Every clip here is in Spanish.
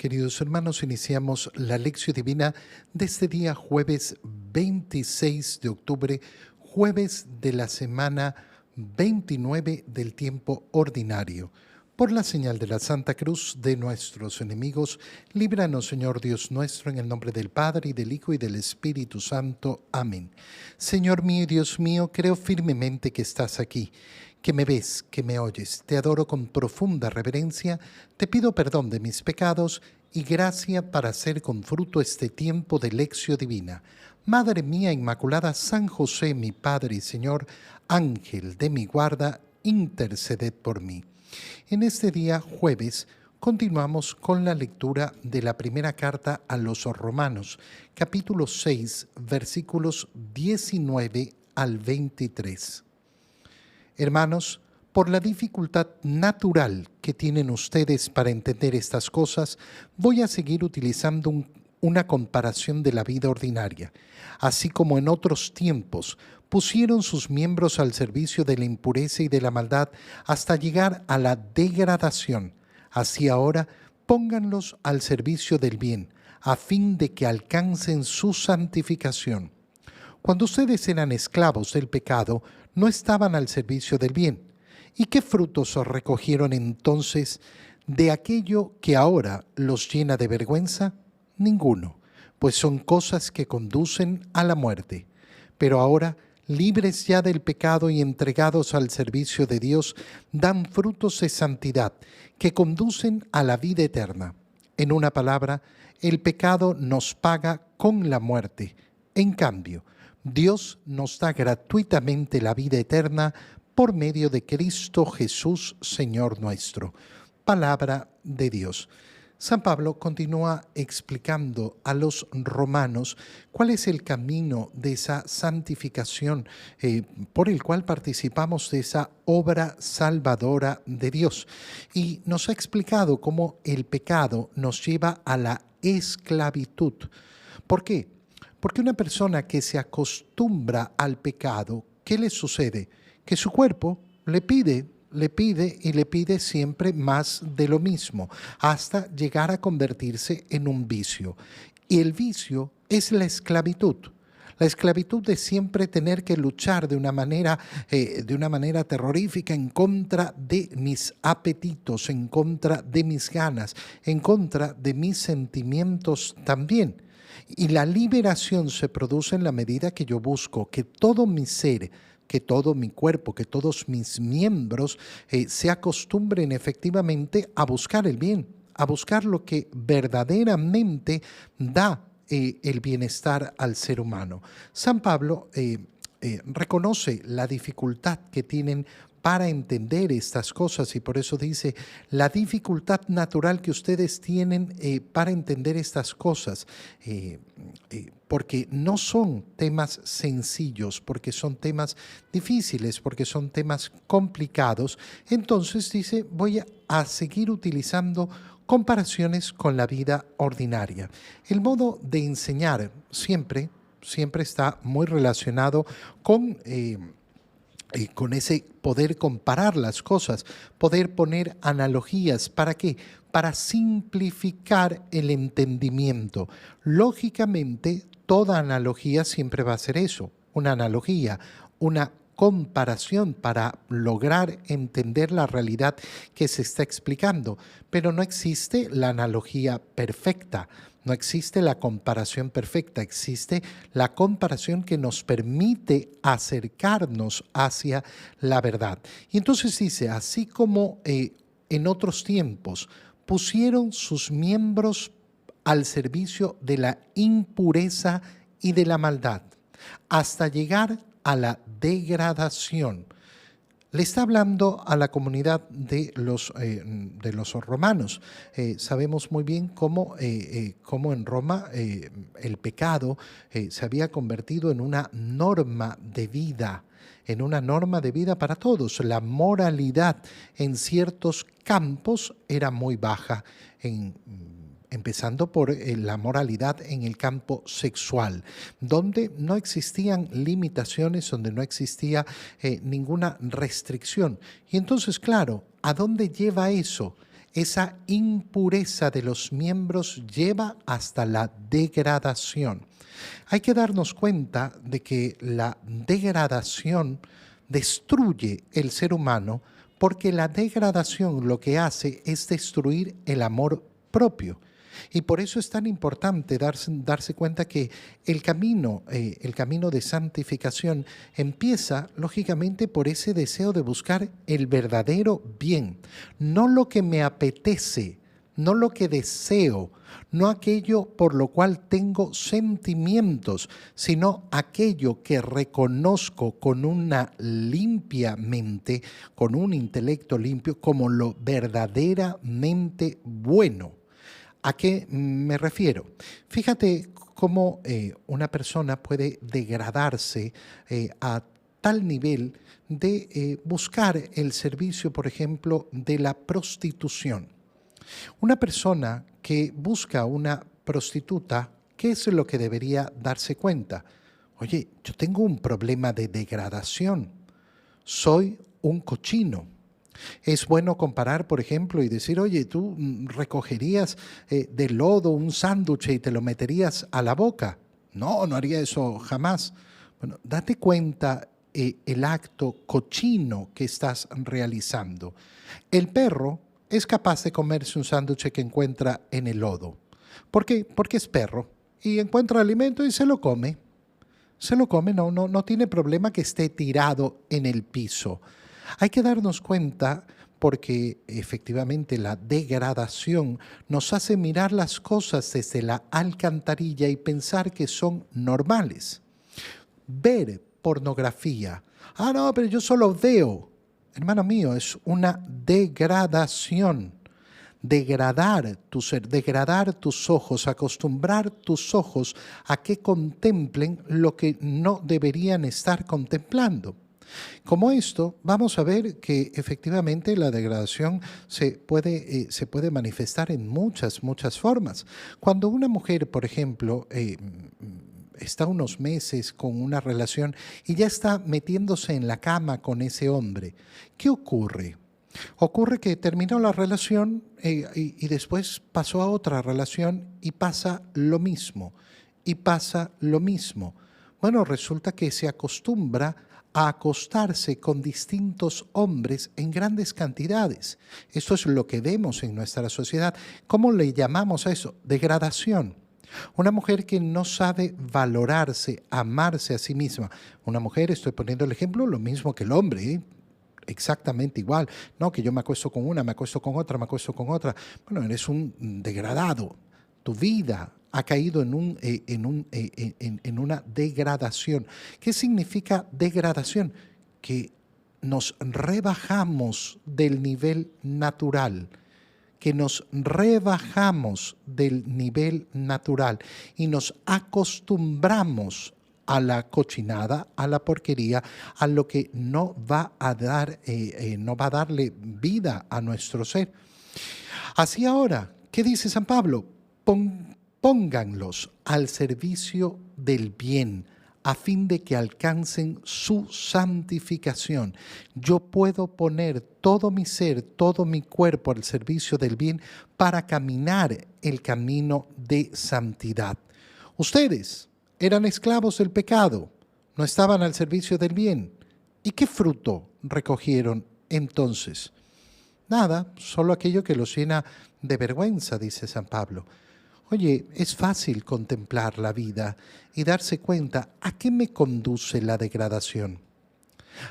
Queridos hermanos, iniciamos la lección divina de este día jueves 26 de octubre, jueves de la semana 29 del tiempo ordinario. Por la señal de la Santa Cruz de nuestros enemigos, líbranos, Señor Dios nuestro, en el nombre del Padre, y del Hijo, y del Espíritu Santo. Amén. Señor mío y Dios mío, creo firmemente que estás aquí, que me ves, que me oyes. Te adoro con profunda reverencia, te pido perdón de mis pecados y gracia para hacer con fruto este tiempo de lección divina. Madre mía Inmaculada, San José, mi Padre y Señor, Ángel de mi guarda, interceded por mí. En este día, jueves, continuamos con la lectura de la primera carta a los Romanos, capítulo 6, versículos 19 al 23. Hermanos, por la dificultad natural que tienen ustedes para entender estas cosas, voy a seguir utilizando una comparación de la vida ordinaria. Así como en otros tiempos pusieron sus miembros al servicio de la impureza y de la maldad hasta llegar a la degradación, así ahora pónganlos al servicio del bien, a fin de que alcancen su santificación. Cuando ustedes eran esclavos del pecado, no estaban al servicio del bien. ¿Y qué frutos recogieron entonces de aquello que ahora los llena de vergüenza? Ninguno, pues son cosas que conducen a la muerte. Pero ahora, libres ya del pecado y entregados al servicio de Dios, dan frutos de santidad que conducen a la vida eterna. En una palabra, el pecado nos paga con la muerte. En cambio, Dios nos da gratuitamente la vida eterna por medio de Cristo Jesús, Señor nuestro. Palabra de Dios. San Pablo continúa explicando a los romanos cuál es el camino de esa santificación por el cual participamos de esa obra salvadora de Dios. Y nos ha explicado cómo el pecado nos lleva a la esclavitud. ¿Por qué? Porque una persona que se acostumbra al pecado, ¿qué le sucede? Que su cuerpo le pide y le pide siempre más de lo mismo, hasta llegar a convertirse en un vicio. Y el vicio es la esclavitud. La esclavitud de siempre tener que luchar de una manera terrorífica en contra de mis apetitos, en contra de mis ganas, en contra de mis sentimientos también. Y la liberación se produce en la medida que yo busco que todo mi ser, que todo mi cuerpo, que todos mis miembros se acostumbren efectivamente a buscar el bien, a buscar lo que verdaderamente da el bienestar al ser humano. San Pablo reconoce la dificultad que tienen para entender estas cosas y por eso dice la dificultad natural que ustedes tienen para entender estas cosas, porque no son temas sencillos, porque son temas difíciles, porque son temas complicados. Entonces dice, voy a seguir utilizando comparaciones con la vida ordinaria. El modo de enseñar siempre está muy relacionado con ese poder comparar las cosas, poder poner analogías. ¿Para qué? Para simplificar el entendimiento. Lógicamente, toda analogía siempre va a ser eso, una analogía, una comparación para lograr entender la realidad que se está explicando. Pero no existe la analogía perfecta. No existe la comparación perfecta, existe la comparación que nos permite acercarnos hacia la verdad. Y entonces dice, así como en otros tiempos pusieron sus miembros al servicio de la impureza y de la maldad, hasta llegar a la degradación. Le está hablando a la comunidad de los romanos. Sabemos muy bien cómo en Roma el pecado se había convertido en una norma de vida, para todos. La moralidad en ciertos campos era muy baja, empezando por la moralidad en el campo sexual, donde no existían limitaciones, donde no existía ninguna restricción. Y entonces, claro, ¿a dónde lleva eso? Esa impureza de los miembros lleva hasta la degradación. Hay que darnos cuenta de que la degradación destruye el ser humano porque la degradación lo que hace es destruir el amor propio. Y por eso es tan importante darse cuenta que el camino de santificación empieza, lógicamente, por ese deseo de buscar el verdadero bien, no lo que me apetece, no lo que deseo, no aquello por lo cual tengo sentimientos, sino aquello que reconozco con una limpia mente, con un intelecto limpio, como lo verdaderamente bueno. ¿A qué me refiero? Fíjate cómo una persona puede degradarse a tal nivel de buscar el servicio, por ejemplo, de la prostitución. Una persona que busca una prostituta, ¿qué es lo que debería darse cuenta? Oye, yo tengo un problema de degradación. Soy un cochino. Es bueno comparar, por ejemplo, y decir, oye, tú recogerías del lodo un sándwich y te lo meterías a la boca. No, no haría eso jamás. Bueno, date cuenta el acto cochino que estás realizando. El perro es capaz de comerse un sándwich que encuentra en el lodo. ¿Por qué? Porque es perro y encuentra alimento y se lo come. Se lo come, no tiene problema que esté tirado en el piso. Hay que darnos cuenta porque efectivamente la degradación nos hace mirar las cosas desde la alcantarilla y pensar que son normales. Ver pornografía. Ah, no, pero yo solo veo. Hermano mío, es una degradación. Degradar tu ser, degradar tus ojos, acostumbrar tus ojos a que contemplen lo que no deberían estar contemplando. Como esto, vamos a ver que efectivamente la degradación se puede manifestar en muchas formas. Cuando una mujer, por ejemplo, está unos meses con una relación y ya está metiéndose en la cama con ese hombre, ¿qué ocurre? Ocurre que terminó la relación y después pasó a otra relación y pasa lo mismo, y pasa lo mismo. Bueno, resulta que se acostumbra a acostarse con distintos hombres en grandes cantidades. Esto es lo que vemos en nuestra sociedad. ¿Cómo le llamamos a eso? Degradación. Una mujer que no sabe valorarse, amarse a sí misma. Una mujer, estoy poniendo el ejemplo, lo mismo que el hombre, ¿eh? Exactamente igual. No, que yo me acuesto con una, me acuesto con otra, me acuesto con otra. Bueno, eres un degradado. Tu vida ha caído en una degradación. ¿Qué significa degradación? Que nos rebajamos del nivel natural, que nos rebajamos del nivel natural y nos acostumbramos a la cochinada, a la porquería, a lo que no va a darle vida a nuestro ser. Así ahora, ¿qué dice San Pablo? Pónganlos al servicio del bien, a fin de que alcancen su santificación. Yo puedo poner todo mi ser, todo mi cuerpo al servicio del bien para caminar el camino de santidad. Ustedes eran esclavos del pecado, no estaban al servicio del bien. ¿Y qué fruto recogieron entonces? Nada, solo aquello que los llena de vergüenza, dice San Pablo. Oye, es fácil contemplar la vida y darse cuenta a qué me conduce la degradación.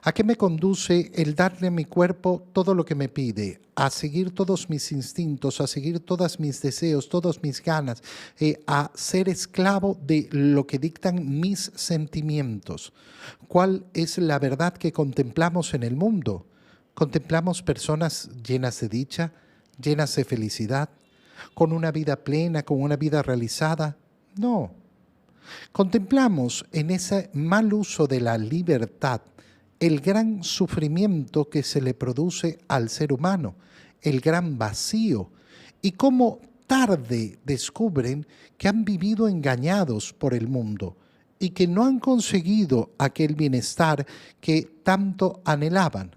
¿A qué me conduce el darle a mi cuerpo todo lo que me pide? A seguir todos mis instintos, a seguir todos mis deseos, todas mis ganas, a ser esclavo de lo que dictan mis sentimientos. ¿Cuál es la verdad que contemplamos en el mundo? ¿Contemplamos personas llenas de dicha, llenas de felicidad, con una vida plena, con una vida realizada? No. Contemplamos en ese mal uso de la libertad el gran sufrimiento que se le produce al ser humano, el gran vacío, y cómo tarde descubren que han vivido engañados por el mundo y que no han conseguido aquel bienestar que tanto anhelaban.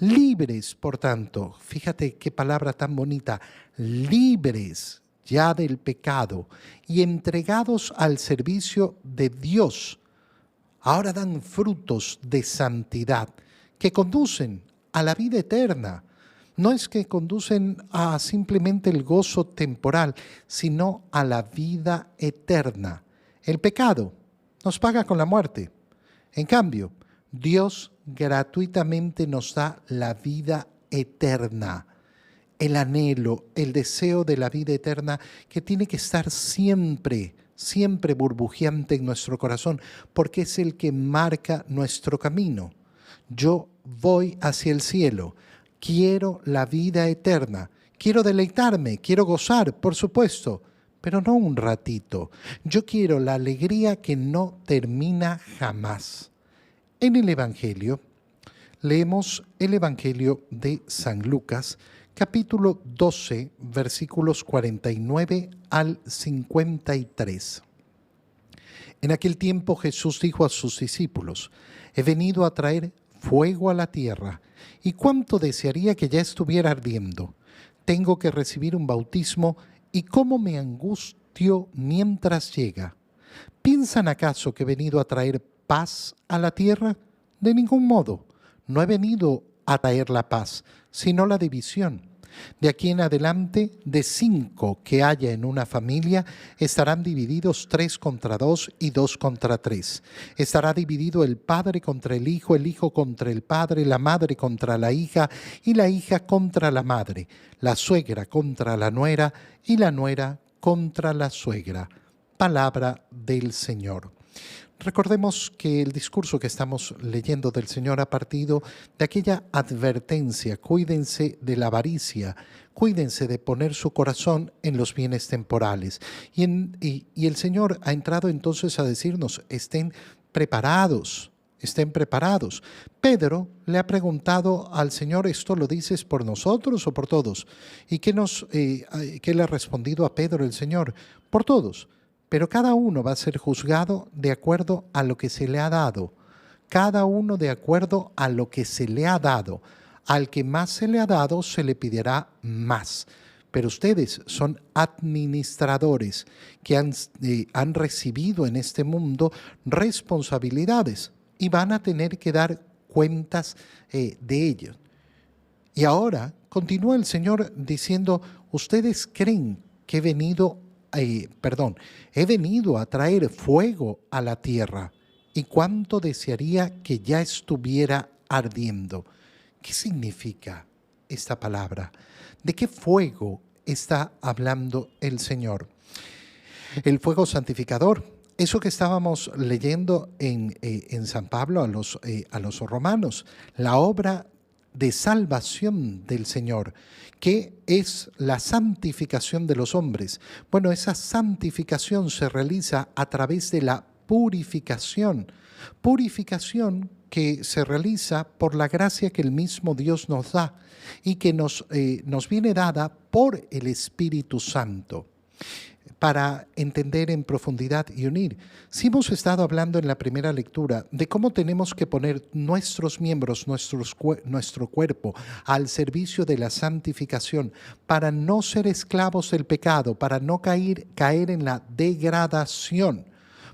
Libres, por tanto, fíjate qué palabra tan bonita, libres ya del pecado y entregados al servicio de Dios. Ahora dan frutos de santidad que conducen a la vida eterna. No es que conducen a simplemente el gozo temporal, sino a la vida eterna. El pecado nos paga con la muerte. En cambio, Dios gratuitamente nos da la vida eterna, el anhelo, el deseo de la vida eterna que tiene que estar siempre, siempre burbujeante en nuestro corazón, porque es el que marca nuestro camino. Yo voy hacia el cielo, quiero la vida eterna, quiero deleitarme, quiero gozar, por supuesto, pero no un ratito. Yo quiero la alegría que no termina jamás. En el Evangelio, leemos el Evangelio de San Lucas, capítulo 12, versículos 49 al 53. En aquel tiempo Jesús dijo a sus discípulos: he venido a traer fuego a la tierra, y cuánto desearía que ya estuviera ardiendo. Tengo que recibir un bautismo, y cómo me angustio mientras llega. ¿Piensan acaso que he venido a traer paz a la tierra? De ningún modo. No he venido a traer la paz, sino la división. De aquí en adelante, de 5 que haya en una familia, estarán divididos 3 contra 2 y 2 contra 3. Estará dividido el padre contra el hijo contra el padre, la madre contra la hija y la hija contra la madre, la suegra contra la nuera y la nuera contra la suegra. Palabra del Señor. Recordemos que el discurso que estamos leyendo del Señor ha partido de aquella advertencia: cuídense de la avaricia, cuídense de poner su corazón en los bienes temporales. Y el Señor ha entrado entonces a decirnos: estén preparados, estén preparados. Pedro le ha preguntado al Señor: ¿esto lo dices por nosotros o por todos? ¿Y qué le ha respondido a Pedro el Señor? Por todos. Pero cada uno va a ser juzgado de acuerdo a lo que se le ha dado. Cada uno de acuerdo a lo que se le ha dado. Al que más se le ha dado, se le pedirá más. Pero ustedes son administradores que han recibido en este mundo responsabilidades y van a tener que dar cuentas de ello. Y ahora continúa el Señor diciendo: ustedes creen que he venido a traer fuego a la tierra, y cuánto desearía que ya estuviera ardiendo. ¿Qué significa esta palabra? ¿De qué fuego está hablando el Señor? El fuego santificador, eso que estábamos leyendo en San Pablo a los romanos, la obra de salvación del Señor, que es la santificación de los hombres. Bueno, esa santificación se realiza a través de la purificación que se realiza por la gracia que el mismo Dios nos da y que nos viene dada por el Espíritu Santo. Para entender en profundidad y unir. Si hemos estado hablando en la primera lectura de cómo tenemos que poner nuestros miembros, nuestro cuerpo al servicio de la santificación para no ser esclavos del pecado, para no caer en la degradación.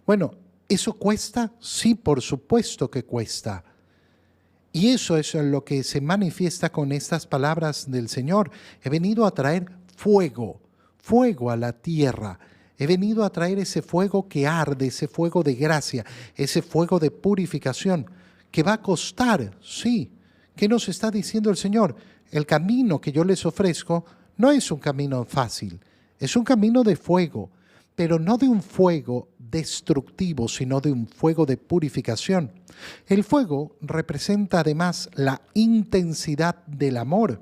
Bueno, ¿eso cuesta? Sí, por supuesto que cuesta. Y eso es lo que se manifiesta con estas palabras del Señor. He venido a traer fuego a la tierra. He venido a traer ese fuego que arde, ese fuego de gracia, ese fuego de purificación, que va a costar, sí. ¿Qué nos está diciendo el Señor? El camino que yo les ofrezco no es un camino fácil, es un camino de fuego, pero no de un fuego destructivo, sino de un fuego de purificación. El fuego representa además la intensidad del amor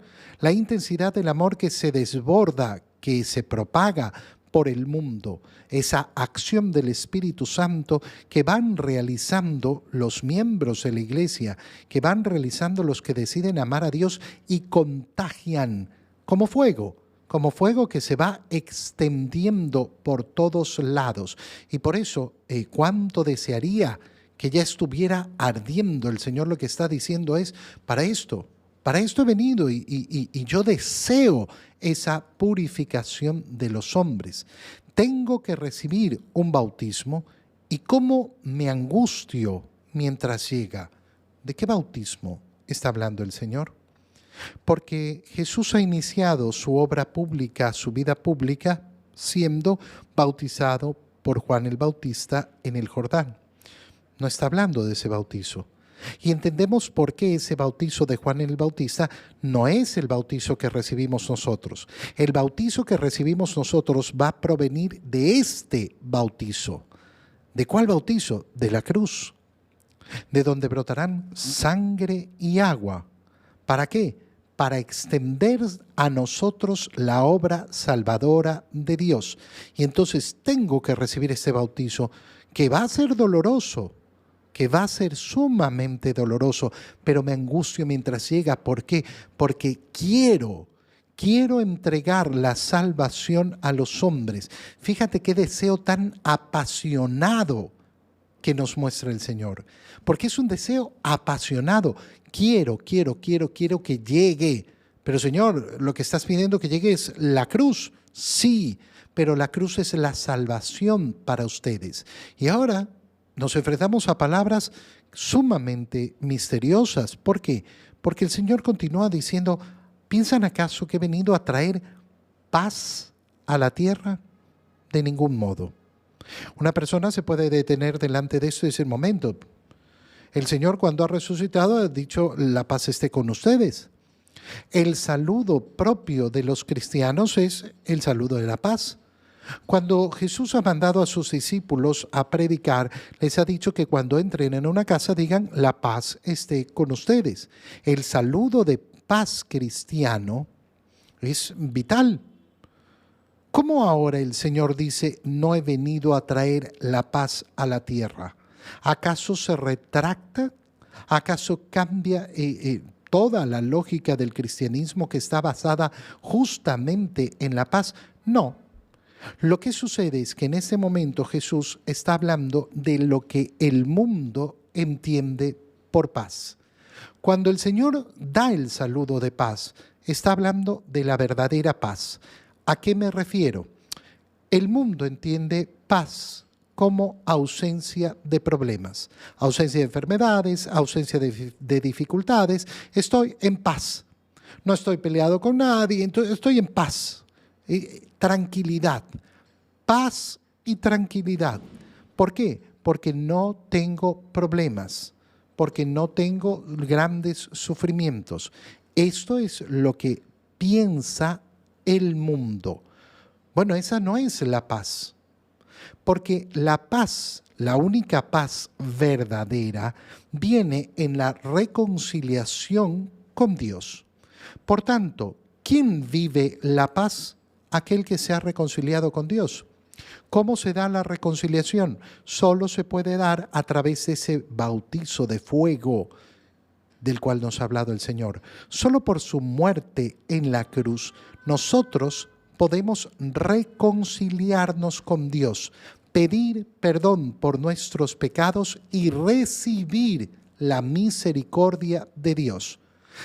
que se desborda, que se propaga por el mundo, esa acción del Espíritu Santo que van realizando los miembros de la Iglesia, que van realizando los que deciden amar a Dios y contagian como fuego que se va extendiendo por todos lados. Y por eso, cuánto desearía que ya estuviera ardiendo. El Señor lo que está diciendo es: para esto Para esto he venido y yo deseo esa purificación de los hombres. Tengo que recibir un bautismo y cómo me angustio mientras llega. ¿De qué bautismo está hablando el Señor? Porque Jesús ha iniciado su obra pública, su vida pública, siendo bautizado por Juan el Bautista en el Jordán. No está hablando de ese bautizo. Y entendemos por qué ese bautizo de Juan el Bautista no es el bautizo que recibimos nosotros. El bautizo que recibimos nosotros va a provenir de este bautizo. ¿De cuál bautizo? De la cruz, de donde brotarán sangre y agua. ¿Para qué? Para extender a nosotros la obra salvadora de Dios. Y entonces tengo que recibir este bautizo que va a ser doloroso, que va a ser sumamente doloroso, pero me angustio mientras llega. ¿Por qué? Porque quiero entregar la salvación a los hombres. Fíjate qué deseo tan apasionado que nos muestra el Señor, porque es un deseo apasionado. Quiero que llegue. Pero Señor, lo que estás pidiendo que llegue es la cruz. Sí, pero la cruz es la salvación para ustedes. Y ahora nos enfrentamos a palabras sumamente misteriosas. ¿Por qué? Porque el Señor continúa diciendo, ¿piensan acaso que he venido a traer paz a la tierra? De ningún modo. Una persona se puede detener delante de esto y decir, momento, el Señor cuando ha resucitado ha dicho, la paz esté con ustedes. El saludo propio de los cristianos es el saludo de la paz. Cuando Jesús ha mandado a sus discípulos a predicar, les ha dicho que cuando entren en una casa digan, la paz esté con ustedes. El saludo de paz cristiano es vital. ¿Cómo ahora el Señor dice, no he venido a traer la paz a la tierra? ¿Acaso se retracta? ¿Acaso cambia toda la lógica del cristianismo que está basada justamente en la paz? No. Lo que sucede es que en este momento Jesús está hablando de lo que el mundo entiende por paz. Cuando el Señor da el saludo de paz, está hablando de la verdadera paz. ¿A qué me refiero? El mundo entiende paz como ausencia de problemas, ausencia de enfermedades, ausencia de dificultades. Estoy en paz. No estoy peleado con nadie, entonces estoy en paz. Tranquilidad. Paz y tranquilidad. ¿Por qué? Porque no tengo problemas, porque no tengo grandes sufrimientos. Esto es lo que piensa el mundo. Bueno, esa no es la paz, porque la paz, la única paz verdadera, viene en la reconciliación con Dios. Por tanto, ¿quién vive la paz? Aquel que se ha reconciliado con Dios. ¿Cómo se da la reconciliación? Solo se puede dar a través de ese bautizo de fuego del cual nos ha hablado el Señor. Solo por su muerte en la cruz, nosotros podemos reconciliarnos con Dios, pedir perdón por nuestros pecados y recibir la misericordia de Dios.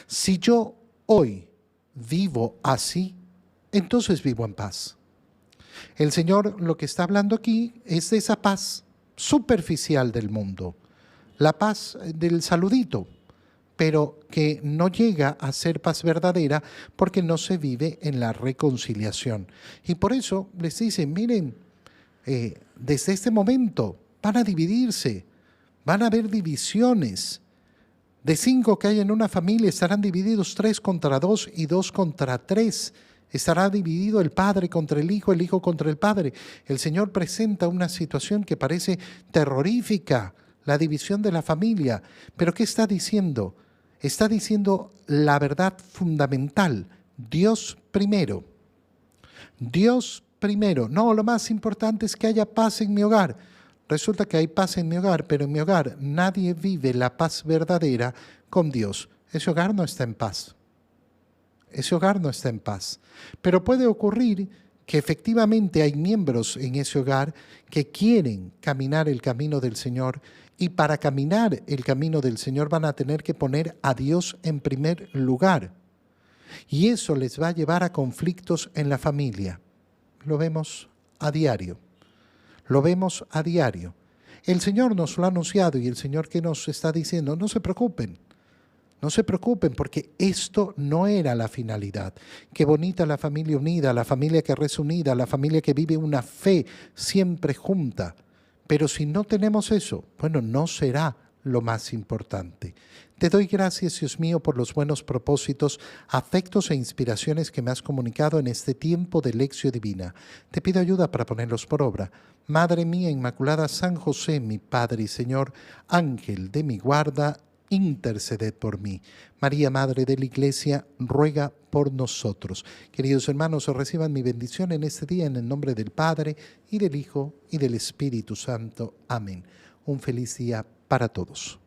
Si yo hoy vivo así, entonces vivo en paz. El Señor lo que está hablando aquí es de esa paz superficial del mundo, la paz del saludito, pero que no llega a ser paz verdadera porque no se vive en la reconciliación. Y por eso les dicen, miren, desde este momento van a dividirse, van a haber divisiones. De 5 que hay en una familia estarán divididos 3 contra 2 y 2 contra 3. Estará dividido el padre contra el hijo contra el padre. El Señor presenta una situación que parece terrorífica, la división de la familia. ¿Pero qué está diciendo? Está diciendo la verdad fundamental. Dios primero. Dios primero. No, lo más importante es que haya paz en mi hogar. Resulta que hay paz en mi hogar, pero en mi hogar nadie vive la paz verdadera con Dios. Ese hogar no está en paz. Ese hogar no está en paz. Pero puede ocurrir que efectivamente hay miembros en ese hogar que quieren caminar el camino del Señor, y para caminar el camino del Señor van a tener que poner a Dios en primer lugar. Y eso les va a llevar a conflictos en la familia. Lo vemos a diario. Lo vemos a diario. El Señor nos lo ha anunciado y el Señor que nos está diciendo, no se preocupen. No se preocupen porque esto no era la finalidad. Qué bonita la familia unida, la familia que reza unida, la familia que vive una fe siempre junta. Pero si no tenemos eso, bueno, no será lo más importante. Te doy gracias, Dios mío, por los buenos propósitos, afectos e inspiraciones que me has comunicado en este tiempo de Lección Divina. Te pido ayuda para ponerlos por obra. Madre mía Inmaculada, San José, mi Padre y Señor, Ángel de mi guarda, interceded por mí. María, Madre de la Iglesia, ruega por nosotros. Queridos hermanos, reciban mi bendición en este día en el nombre del Padre, y del Hijo, y del Espíritu Santo. Amén. Un feliz día para todos.